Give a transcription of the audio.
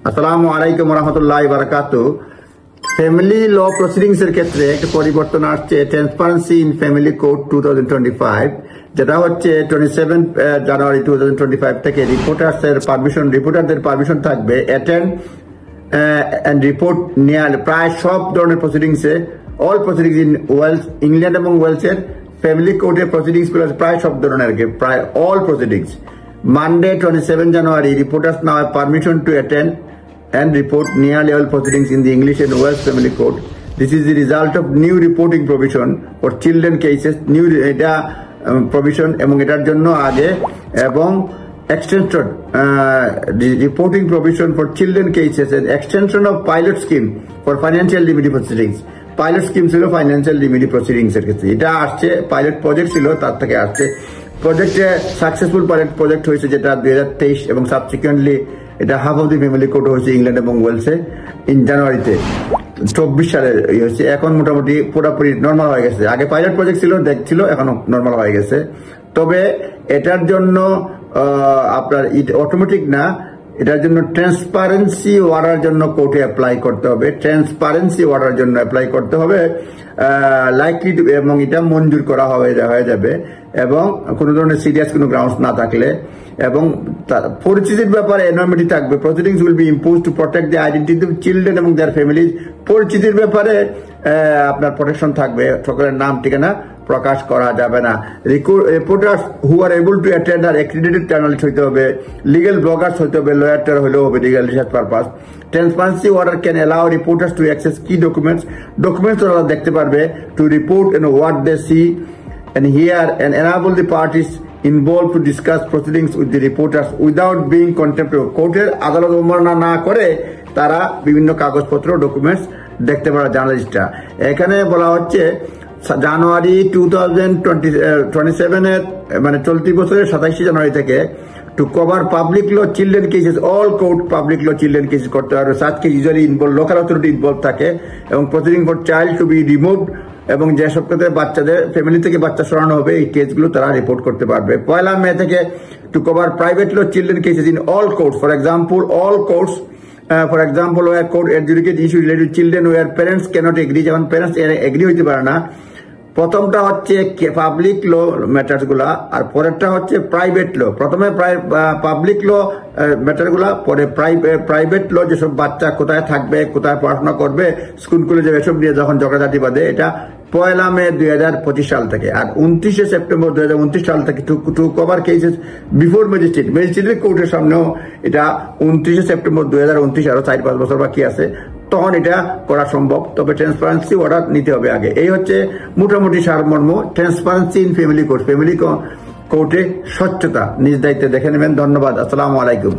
আসসালামু আলাইকুম রহমতুল্লাহ বারাকাতু। ফ্যামিলি ল প্রসিডিংস এর ক্ষেত্রে একটা পরিবর্তন আসছে, ট্রান্সপারেন্সি ইন ফ্যামিলি কোড 2025, যেটা হচ্ছে 27 জানুয়ারি 2025 থেকে রিপোর্টারদের পারমিশন থাকবে অ্যাটেন্ড এন্ড রিপোর্ট নিয়ে প্রায় সব ধরনের প্রসিডিংসে, all proceedings in Wales, England এবং ওয়েলসের ফ্যামিলি কোর্টের প্রসিডিংস গুলো প্রায় সব ধরনের, প্রায় all proceedings. Monday 27 January, reporters now have permission to attend and report nearly all proceedings in the English and Welsh Family Code. This is the result of new reporting provision for children cases, new provision এবং এটার জন্য আগে এবং extension reporting provision for children cases and extension of pilot scheme for financial remedy proceedings. Pilot scheme ছিল financial remedy proceedings এর ক্ষেত্রে, এটা আসছে পাইলট প্রজেক্ট ছিল, তার থেকে আসছে প্রজেক্টে সাকসেসফুল পাইলট প্রজেক্ট হয়েছে, যেটা 2023 এবং সাবসিকুয়েন্টলি এটা half of the family code হয়েছে ইংল্যান্ড এবং ওয়েলসে ইন জানুয়ারিতে 24 সালে হয়েছে। এখন মোটামুটি পুরোপুরি নর্মাল হয়ে গেছে। আগে পাইলট প্রজেক্ট ছিল, দেখছিল, এখন নর্মাল হয়ে গেছে। তবে এটার জন্য আপনার অটোমেটিক না, এটার জন্য ট্রান্সপারেন্সি ওয়ার্ডার জন্য কোর্টে অ্যাপ্লাই করতে হবে, ট্রান্সপারেন্সি ওয়ার্ডার জন্য অ্যাপ্লাই করতে হবে লাইকলি, এবং এটা মঞ্জুর করা হয়ে যাবে এবং কোনো ধরনের সিরিয়াস কোনো গ্রাউন্ডস না থাকলে, এবং পরিচিতির ব্যাপারে এনর্মিটি থাকবে। Proceedings will be impose two protect the identity of children এবং দেয়ার ফ্যামিলিজ। পরিচিতির ব্যাপারে আপনার প্রোটেকশন থাকবে, সকলের নাম ঠিকানা প্রকাশ করা যাবে না। Reporters who are able to attend are accredited journalist হইতে হবে, লিগেল ব্লগার্স হইতে হবে, লয়ার হলেও হবে legal research purpose. Transparency order can allow reporters to access কি ডকুমেন্টস ওরা দেখতে পারবে, to report and what they see and hear and enable the parties involved to discuss proceedings with the reporters without being contempt of কোর্টের আদালত অবমাননা না করে তারা বিভিন্ন কাগজপত্র ডকুমেন্টস দেখতে পারে জার্নালিস্টরা। এখানে বলা হচ্ছে জানুয়ারি 2027 এর মানে চলতি বছরের 27 জানুয়ারি থেকে to cover public law children cases, all court public law children cases করতে হবে। such case usually involve local authority involved থাকে, এবং proceeding for child to be removed, এবং যেসব ক্ষেত্রে বাচ্চাদের ফ্যামিলি থেকে বাচ্চা সরানো হবে এই কেসগুলো তারা রিপোর্ট করতে পারবে। 1 মে থেকে to cover private law children cases in all courts, for example all courts, for example where court adjudicate issue related children where parents can't agree, যেমন প্যারেন্টস এগ্রি হইতে পারে না। প্রথমটা হচ্ছে পাবলিক ল ম্যাটার্স গুলা, আর পরেরটা হচ্ছে প্রাইভেট ল। প্রথমে পাবলিক ল ম্যাটার গুলা, পরে প্রাইভেট ল, যেসব বাচ্চা কোথায় থাকবে, কোথায় পড়াশোনা করবে, স্কুল কলেজে এসব নিয়ে যখন ঝগড়াঝাটি বাঁধে, এটা 1 মে 2025 সাল থেকে। আর 29 সেপ্টেম্বর 2029 সাল থেকে to cover cases before magistrate কোর্টের সামনেও এটা 29 সেপ্টেম্বর 2029, আরো 4-5 বছর বাকি আছে, তখন এটা করা সম্ভব। তবে ট্রান্সপারেন্সি অর্ডার নিতে হবে আগে। এই হচ্ছে মোটামুটি সারমর্ম transparency in family court. Family কোর্টে স্বচ্ছতা নিজ দায়িত্বে দেখে নেবেন। ধন্যবাদ। আসসালামু আলাইকুম।